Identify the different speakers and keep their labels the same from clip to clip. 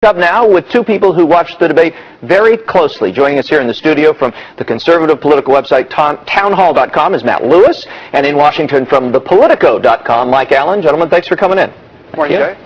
Speaker 1: Up now with two people who watched the debate very closely. Joining us here in the studio from the conservative political website Townhall.com is Matt Lewis, and in Washington from thepolitico.com, Mike Allen. Gentlemen, thanks for coming in.
Speaker 2: Morning, Jay.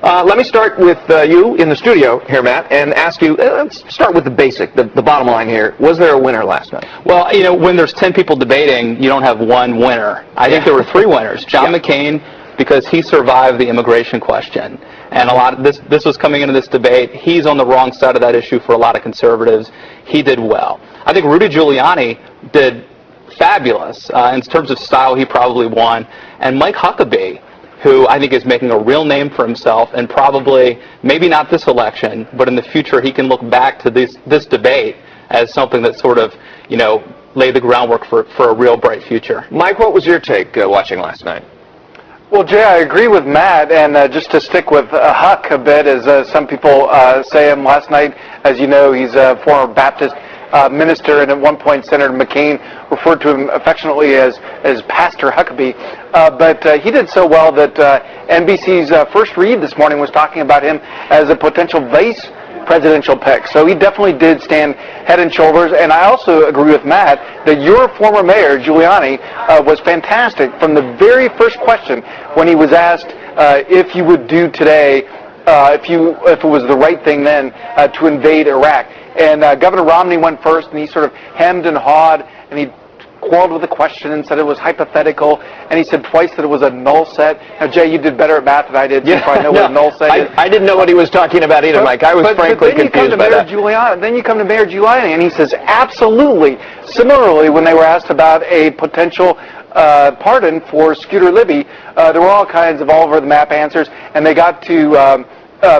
Speaker 1: Let me start with you in the studio here, Matt, and ask you, let's start with the basic, the bottom line here. Was there a winner last night?
Speaker 3: Well, you know, when there's 10 people debating, you don't have one winner. I think there were three winners. John McCain, because he survived the immigration question. And a lot of this was coming into this debate. He's on the wrong side of that issue for a lot of conservatives. He did well. I think Rudy Giuliani did fabulous. In terms of style, he probably won. And Mike Huckabee, who I think is making a real name for himself, and probably, maybe not this election, but in the future he can look back to this debate as something that sort of, you know, laid the groundwork for a real bright future.
Speaker 1: Mike, what was your take watching last night?
Speaker 2: Well, Jay, I agree with Matt, and just to stick with Huck a bit, as some people say him last night, as you know, he's a former Baptist minister, and at one point Senator McCain referred to him affectionately as Pastor Huckabee. But he did so well that NBC's First Read this morning was talking about him as a potential vice presidential pick. So he definitely did stand head and shoulders. And I also agree with Matt that your former mayor, Giuliani, was fantastic from the very first question when he was asked if you would do today, if it was the right thing then to invade Iraq. And Governor Romney went first, and he sort of hemmed and hawed, and he quarreled with the question and said it was hypothetical, and he said twice that it was a null set. Now, Jay, you did better at math than I did, so you probably know what a null set is.
Speaker 1: I didn't know what he was talking about either, Mike. I was frankly confused by that.
Speaker 2: Then you come to Mayor Giuliani, and he says absolutely. Similarly, when they were asked about a potential pardon for Scooter Libby, there were all kinds of all-over-the-map answers, and they got to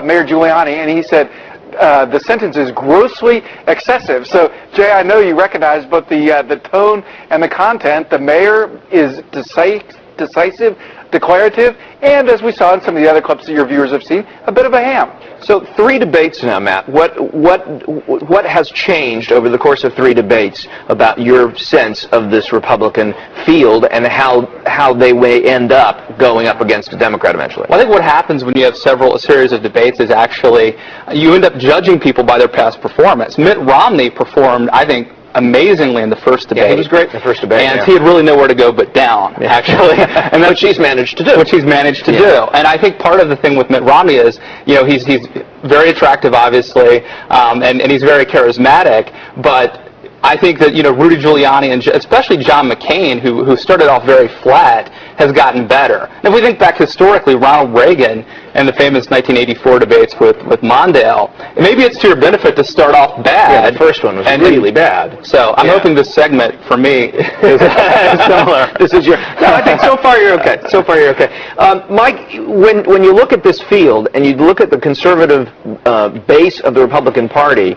Speaker 2: Mayor Giuliani, and he said, the sentence is grossly excessive. So, Jay, I know you recognize both the tone and the content. The mayor is decisive, declarative, and as we saw in some of the other clips that your viewers have seen, a bit of a ham.
Speaker 1: So 3 debates now, Matt. What has changed over the course of 3 debates about your sense of this Republican field and how they may end up going up against a Democrat eventually?
Speaker 3: Well, I think what happens when you have a series of debates is actually you end up judging people by their past performance. Mitt Romney performed, I think, amazingly in the first debate.
Speaker 1: Yeah, he was great in the first debate.
Speaker 3: And he had really nowhere to go but down, actually.
Speaker 1: And that's what he's managed to do.
Speaker 3: Which he's managed to do. And I think part of the thing with Mitt Romney is, you know, he's very attractive, obviously, and he's very charismatic, but I think that, you know, Rudy Giuliani and especially John McCain, who started off very flat, has gotten better. And if we think back historically, Ronald Reagan and the famous 1984 debates with Mondale, maybe it's to your benefit to start off bad.
Speaker 1: Yeah, the first one was really bad.
Speaker 3: So I'm hoping this segment for me is similar.
Speaker 1: This is your. No, I think so far you're okay. So far you're okay. Mike, when you look at this field and you look at the conservative base of the Republican Party,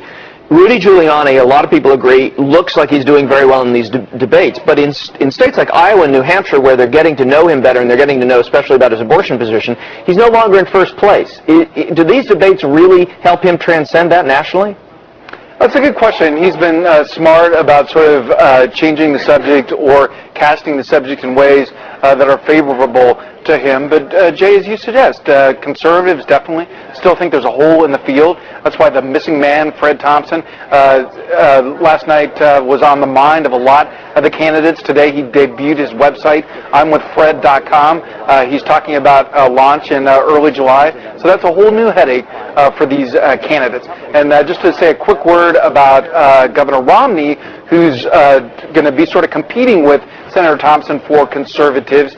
Speaker 1: Rudy Giuliani, a lot of people agree, looks like he's doing very well in these debates. But in states like Iowa and New Hampshire, where they're getting to know him better and they're getting to know especially about his abortion position, he's no longer in first place. Do these debates really help him transcend that nationally?
Speaker 2: That's a good question. He's been smart about sort of changing the subject or casting the subject in ways that are favorable to him. But, Jay, as you suggest, conservatives definitely still think there's a hole in the field. That's why the missing man, Fred Thompson, last night was on the mind of a lot of the candidates. Today he debuted his website, I'mWithFred.com. He's talking about a launch in early July. So that's a whole new headache for these candidates. And just to say a quick word about Governor Romney, who's going to be sort of competing with Senator Thompson for conservatives.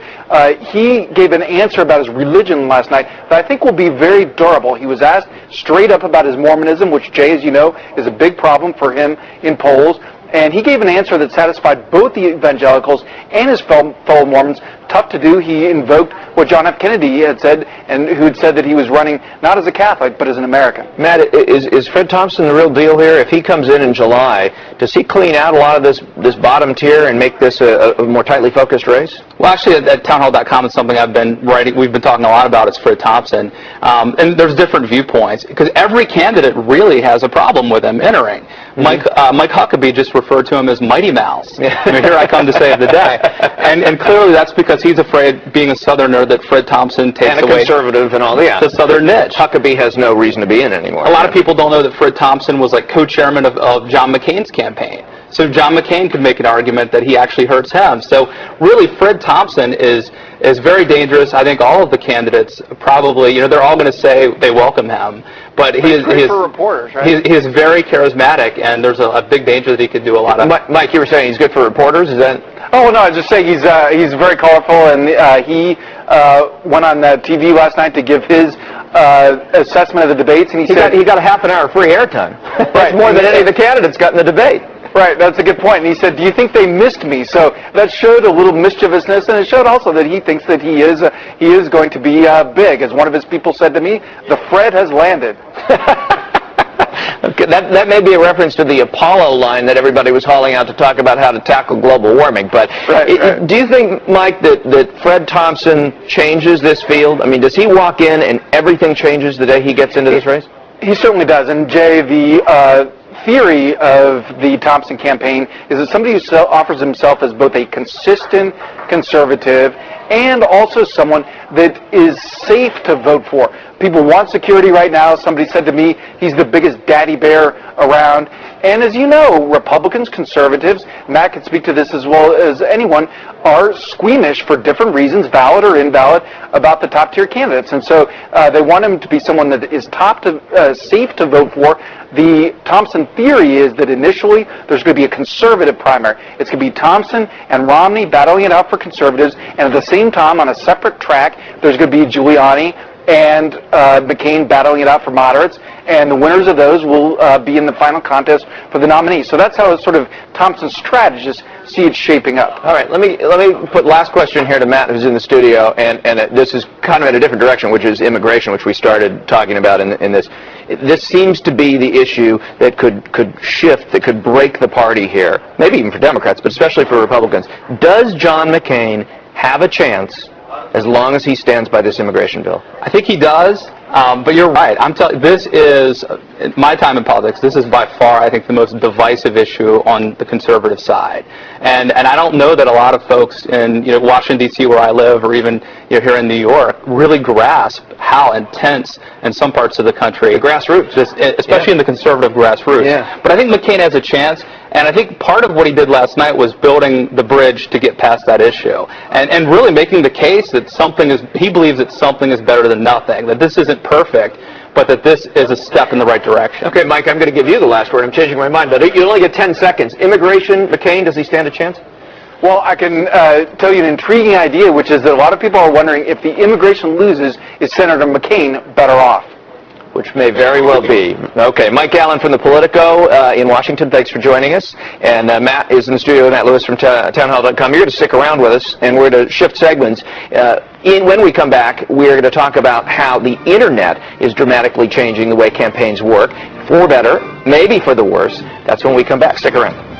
Speaker 2: He gave an answer about his religion last night that I think will be very durable. He was asked straight up about his Mormonism, which, Jay, as you know, is a big problem for him in polls. And he gave an answer that satisfied both the evangelicals and his fellow Mormons. Tough to do. He invoked what John F. Kennedy had said, and who had said that he was running not as a Catholic, but as an American.
Speaker 1: Matt, is Fred Thompson the real deal here? If he comes in July, does he clean out a lot of this bottom tier and make this a more tightly focused race?
Speaker 3: Well, actually, at Townhall.com is something I've been writing. We've been talking a lot about is Fred Thompson, and there's different viewpoints because every candidate really has a problem with him entering. Mm-hmm. Mike Huckabee just referred to him as Mighty Mouse. Here I come to save the day, and clearly that's because because he's afraid, being a Southerner, that Fred Thompson takes
Speaker 1: And a
Speaker 3: away
Speaker 1: conservative and all, yeah.
Speaker 3: the Southern niche.
Speaker 1: Huckabee has no reason to be in anymore.
Speaker 3: A lot of people don't know that Fred Thompson was like co-chairman of John McCain's campaign. So John McCain could make an argument that he actually hurts him. So really, Fred Thompson is very dangerous. I think all of the candidates probably, they're all going to say they welcome him. But he is
Speaker 2: for reporters, right?
Speaker 3: He is very charismatic, and there's a big danger that he could do a lot of.
Speaker 1: Mike, you were saying he's good for reporters. Is that?
Speaker 2: Oh no, I was just saying he's very colorful, and he went on TV last night to give his assessment of the debates, and he said
Speaker 1: he got a half an hour free airtime. That's more than any of the candidates got in the debate.
Speaker 2: Right, that's a good point. And he said, "Do you think they missed me?" So that showed a little mischievousness, and it showed also that he thinks that he is going to be big. As one of his people said to me, "The Fred has landed."
Speaker 1: Okay, that may be a reference to the Apollo line that everybody was hauling out to talk about how to tackle global warming. But
Speaker 2: right.
Speaker 1: Do you think, Mike, that Fred Thompson changes this field? I mean, does he walk in and everything changes the day he gets into this race?
Speaker 2: He certainly does. And Jay, the theory of the Thompson campaign is that somebody who offers himself as both a consistent conservative and also someone that is safe to vote for. People want security right now. Somebody said to me, he's the biggest daddy bear around. And as you know, Republicans, conservatives, Matt can speak to this as well as anyone, are squeamish for different reasons, valid or invalid, about the top-tier candidates. And so they want him to be someone that is safe to vote for. The Thompson theory is that initially there's going to be a conservative primary. It's going to be Thompson and Romney battling it out for conservatives, and at the same time, on a separate track, there's going to be Giuliani and McCain battling it out for moderates, and the winners of those will be in the final contest for the nominee. So that's how sort of Thompson's strategists see it shaping up.
Speaker 1: All right, let me put last question here to Matt, who's in the studio, and this is kind of in a different direction, which is immigration, which we started talking about in this. This seems to be the issue that could shift, that could break the party here, maybe even for Democrats, but especially for Republicans. Does John McCain have a chance as long as he stands by this immigration bill?
Speaker 3: I think he does, but you're right. I'm telling. This is my time in politics. This is by far, I think, the most divisive issue on the conservative side, and I don't know that a lot of folks in Washington D.C., where I live, or even here in New York, really grasp how intense in some parts of the country,
Speaker 1: the grassroots,
Speaker 3: especially in the conservative grassroots.
Speaker 1: Yeah.
Speaker 3: But I think McCain has a chance. And I think part of what he did last night was building the bridge to get past that issue, and really making the case that he believes that something is better than nothing, that this isn't perfect, but that this is a step in the right direction.
Speaker 1: Okay, Mike, I'm going to give you the last word. I'm changing my mind, but you only get 10 seconds. Immigration, McCain, does he stand a chance?
Speaker 2: Well, I can tell you an intriguing idea, which is that a lot of people are wondering if the immigration loses, is Senator McCain better off?
Speaker 1: Which may very well be. Okay, Mike Allen from the Politico in Washington, thanks for joining us. And Matt is in the studio, Matt Lewis from Townhall.com. You're going to stick around with us, and we're going to shift segments. When we come back, we're going to talk about how the Internet is dramatically changing the way campaigns work, for better, maybe for the worse. That's when we come back. Stick around.